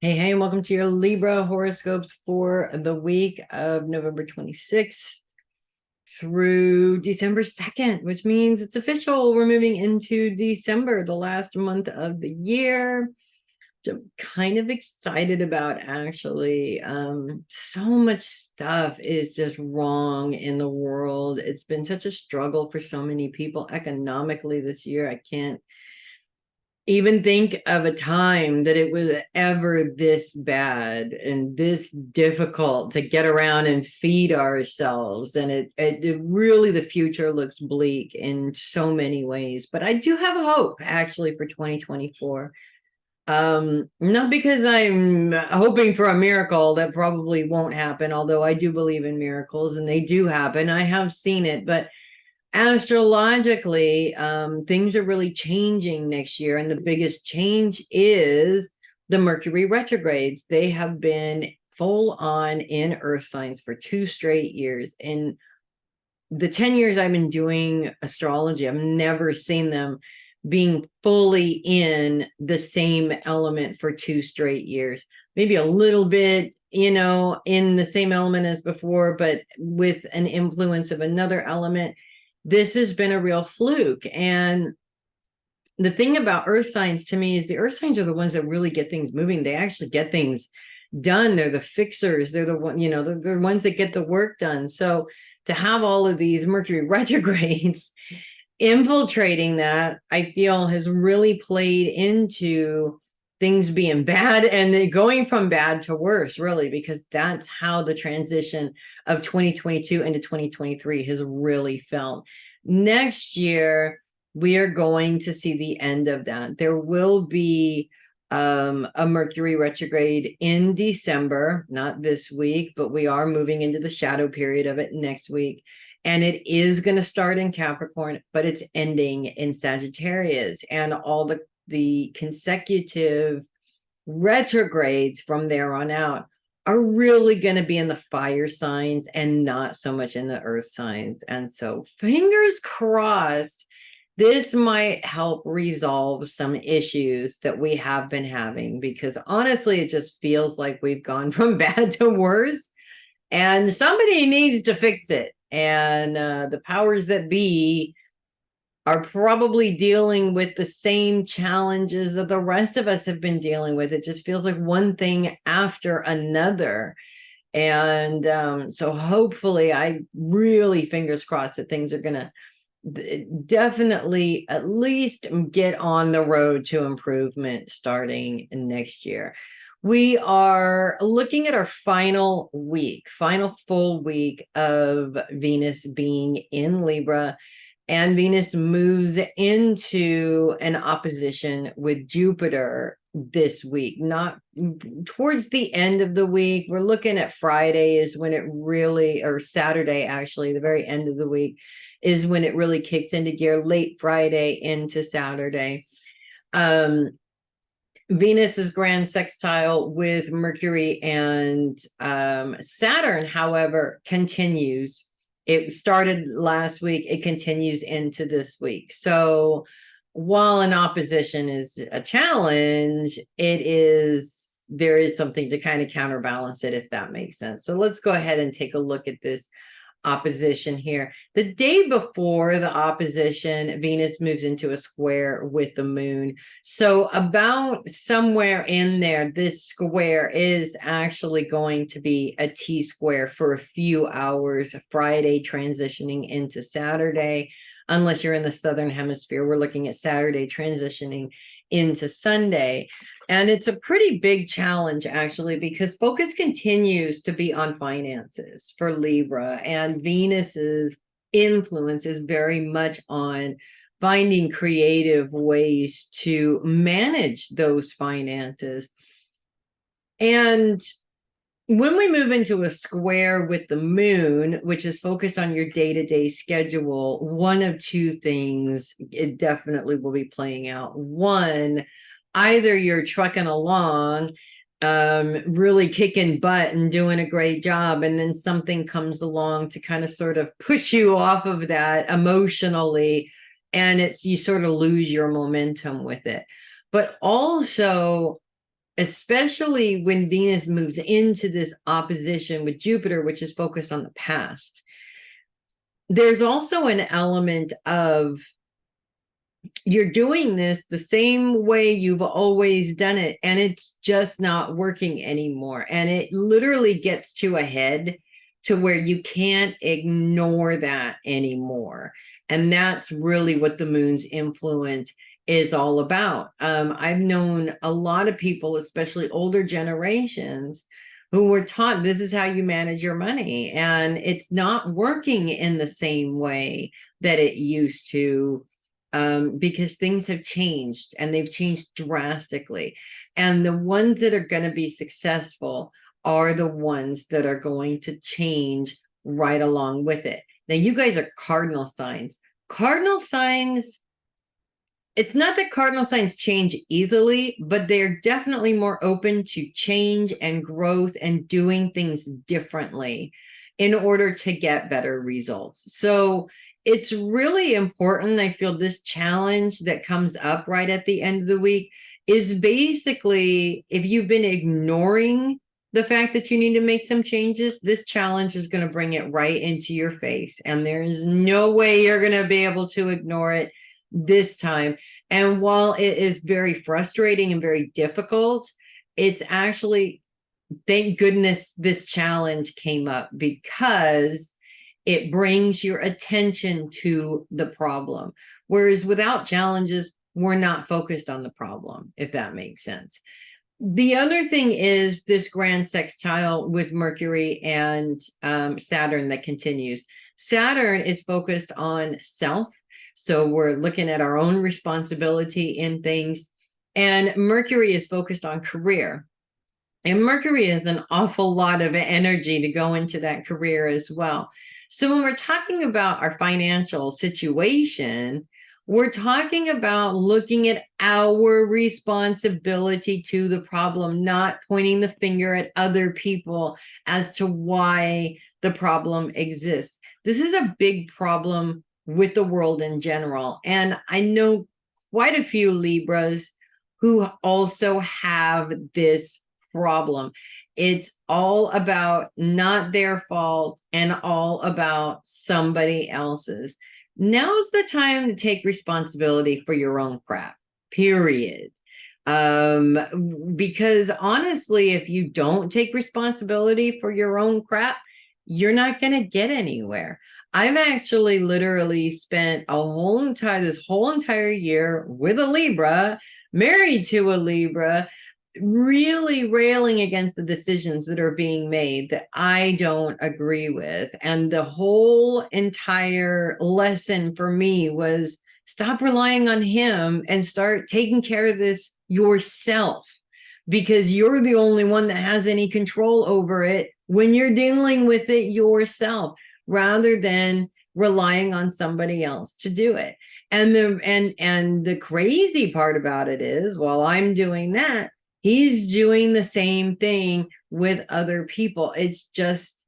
Hey, and welcome to your Libra horoscopes for the week of November 26th through December 2nd, which means it's official. We're moving into December, the last month of the year, which I'm kind of excited about, actually. So much stuff is just wrong in the world. It's been such a struggle for so many people economically this year. I can't even think of a time that it was ever this bad and this difficult to get around and feed ourselves. And it really, the future looks bleak in so many ways. But I do have hope actually for 2024. Not because I'm hoping for a miracle that probably won't happen, although I do believe in miracles and they do happen. I have seen it, but astrologically, things are really changing next year. And the biggest change is the Mercury retrogrades. They have been full on in earth signs for 2 straight years. In the 10 years I've been doing astrology, I've never seen them being fully in the same element for 2 straight years. Maybe a little bit, in the same element as before, but with an influence of another element. This has been a real fluke. And the thing about earth signs to me is the earth signs are the ones that really get things moving. They actually get things done. They're the fixers. They're the one, they're ones that get the work done. So to have all of these Mercury retrogrades infiltrating that, I feel has really played into things being bad and going from bad to worse, really, because that's how the transition of 2022 into 2023 has really felt. Next year, we are going to see the end of that. There will be a Mercury retrograde in December, not this week, but we are moving into the shadow period of it next week. And it is going to start in Capricorn, but it's ending in Sagittarius. And all the consecutive retrogrades from there on out are really going to be in the fire signs and not so much in the earth signs. And so fingers crossed, this might help resolve some issues that we have been having, because honestly, it just feels like we've gone from bad to worse and somebody needs to fix it. And the powers that be are probably dealing with the same challenges that the rest of us have been dealing with. It just feels like one thing after another. And so hopefully, I really fingers crossed that things are going to definitely at least get on the road to improvement starting next year. We are looking at our final full week of Venus being in Libra, and Venus moves into an opposition with Jupiter this week, not towards the end of the week. We're looking at Friday is when it really, or Saturday, actually, the very end of the week is when it really kicks into gear, late Friday into Saturday. Venus's grand sextile with Mercury and Saturn, however, continues. It started last week. It continues into this week. So while an opposition is a challenge, there is something to kind of counterbalance it, if that makes sense. So let's go ahead and take a look at this opposition here. The day before the opposition, Venus moves into a square with the moon. So about somewhere in there, this square is actually going to be a T square for a few hours, Friday transitioning into Saturday. Unless you're in the Southern Hemisphere, we're looking at Saturday transitioning into Sunday. And it's a pretty big challenge, actually, because focus continues to be on finances for Libra, and Venus's influence is very much on finding creative ways to manage those finances. And when we move into a square with the moon, which is focused on your day-to-day schedule, one of two things it definitely will be playing out. One, either you're trucking along, really kicking butt and doing a great job, and then something comes along to kind of sort of push you off of that emotionally, and you sort of lose your momentum with it. But also, especially when Venus moves into this opposition with Jupiter, which is focused on the past. There's also an element of you're doing this the same way you've always done it, and it's just not working anymore. And it literally gets to a head to where you can't ignore that anymore. And that's really what the moon's influence is all about. I've known a lot of people, especially older generations, who were taught this is how you manage your money, and it's not working in the same way that it used to, because things have changed, and they've changed drastically. And the ones that are going to be successful are the ones that are going to change right along with it. Now, you guys are cardinal signs. Cardinal signs, it's not that cardinal signs change easily, but they're definitely more open to change and growth and doing things differently in order to get better results. So it's really important. I feel this challenge that comes up right at the end of the week is basically, if you've been ignoring the fact that you need to make some changes, this challenge is going to bring it right into your face. And there's no way you're going to be able to ignore it this time. And while it is very frustrating and very difficult, it's actually, thank goodness this challenge came up, because it brings your attention to the problem. Whereas without challenges, we're not focused on the problem, if that makes sense. The other thing is this grand sextile with Mercury and Saturn that continues. Saturn is focused on self. So we're looking at our own responsibility in things. And Mercury is focused on career. And Mercury has an awful lot of energy to go into that career as well. So when we're talking about our financial situation, we're talking about looking at our responsibility to the problem, not pointing the finger at other people as to why the problem exists. This is a big problem with the world in general. And I know quite a few Libras who also have this problem. It's all about not their fault and all about somebody else's. Now's the time to take responsibility for your own crap, period. Because honestly, if you don't take responsibility for your own crap, you're not going to get anywhere. I've actually literally spent this whole entire year with a Libra, married to a Libra, really railing against the decisions that are being made that I don't agree with. And the whole entire lesson for me was stop relying on him and start taking care of this yourself, because you're the only one that has any control over it when you're dealing with it yourself, rather than relying on somebody else to do it. And the crazy part about it is, while I'm doing that, he's doing the same thing with other people. It just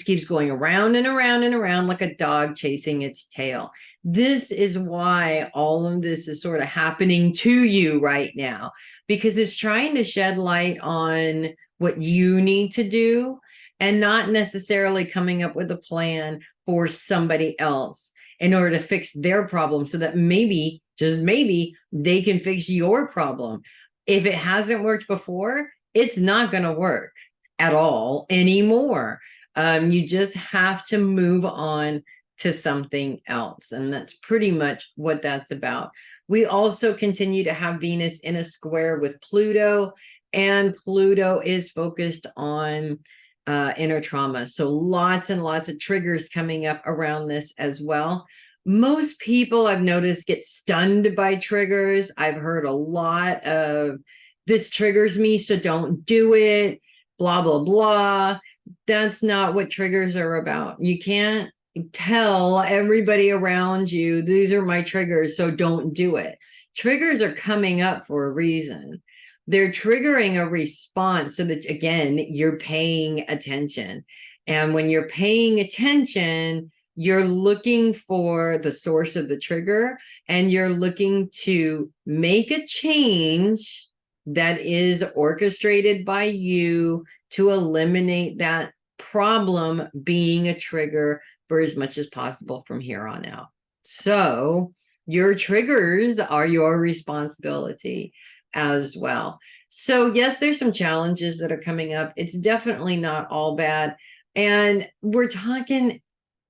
keeps going around and around and around like a dog chasing its tail. This is why all of this is sort of happening to you right now, because it's trying to shed light on what you need to do and not necessarily coming up with a plan for somebody else in order to fix their problem, so that maybe, just maybe, they can fix your problem. If it hasn't worked before, it's not going to work at all anymore. You just have to move on to something else. And that's pretty much what that's about. We also continue to have Venus in a square with Pluto, and Pluto is focused on inner trauma. So lots and lots of triggers coming up around this as well. Most people, I've noticed, get stunned by triggers. I've heard a lot of, this triggers me, so don't do it, blah, blah, blah. That's not what triggers are about. You can't tell everybody around you, these are my triggers, so don't do it. Triggers are coming up for a reason. They're triggering a response so that, again, you're paying attention. And when you're paying attention, you're looking for the source of the trigger, and you're looking to make a change that is orchestrated by you to eliminate that problem being a trigger for as much as possible from here on out. So your triggers are your responsibility as well. So yes, there's some challenges that are coming up. It's definitely not all bad. And we're talking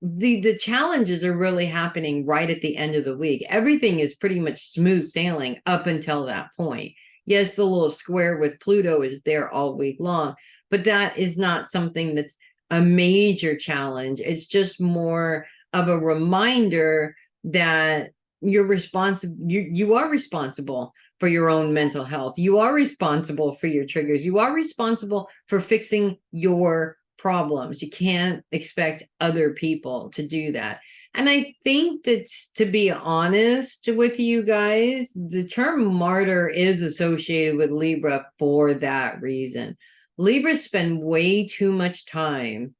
the challenges are really happening right at the end of the week. Everything is pretty much smooth sailing up until that point. Yes, the little square with Pluto is there all week long, but that is not something that's a major challenge. It's just more of a reminder that you're responsible. You are responsible for your own mental health. You are responsible for your triggers. You are responsible for fixing your problems. You can't expect other people to do that. And I think that, to be honest with you guys, the term martyr is associated with Libra for that reason. Libras spend way too much time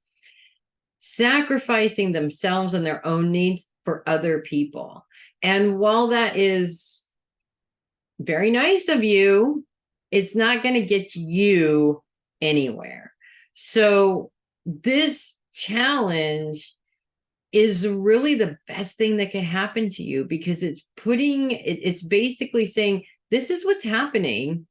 sacrificing themselves and their own needs for other people. And while that is very nice of you, it's not going to get you anywhere. So this challenge is really the best thing that can happen to you, because it's basically saying, this is what's happening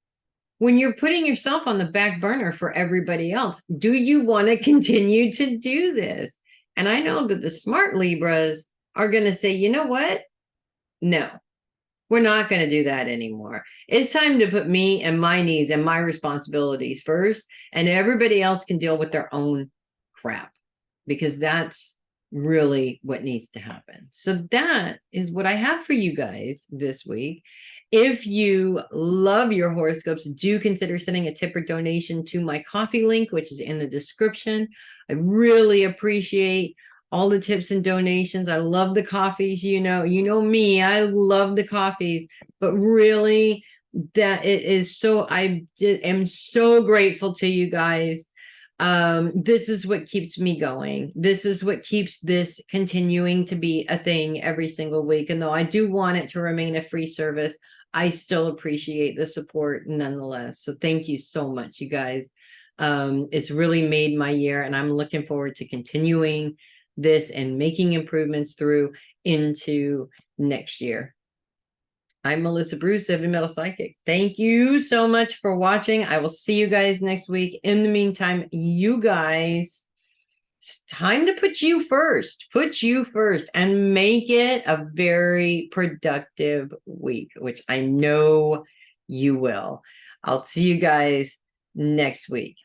when you're putting yourself on the back burner for everybody else. Do you want to continue to do this? And I know that the smart Libras are going to say, you know what? No, we're not going to do that anymore. It's time to put me and my needs and my responsibilities first, and everybody else can deal with their own crap, because that's really what needs to happen. So that is what I have for you guys this week. If you love your horoscopes, do consider sending a tip or donation to my coffee link, which is in the description. I really appreciate all the tips and donations. I love the coffees. You know me, I love the coffees, but really that it is so, I am so grateful to you guys. This is what keeps me going. This is what keeps this continuing to be a thing every single week. And though I do want it to remain a free service, I still appreciate the support nonetheless. So thank you so much, you guys. It's really made my year, and I'm looking forward to continuing this and making improvements through into next year. I'm Melissa Bruce, Heavy Metal Psychic. Thank you so much for watching. I will see you guys next week. In the meantime, you guys, it's time to put you first. Put you first and make it a very productive week, which I know you will. I'll see you guys next week.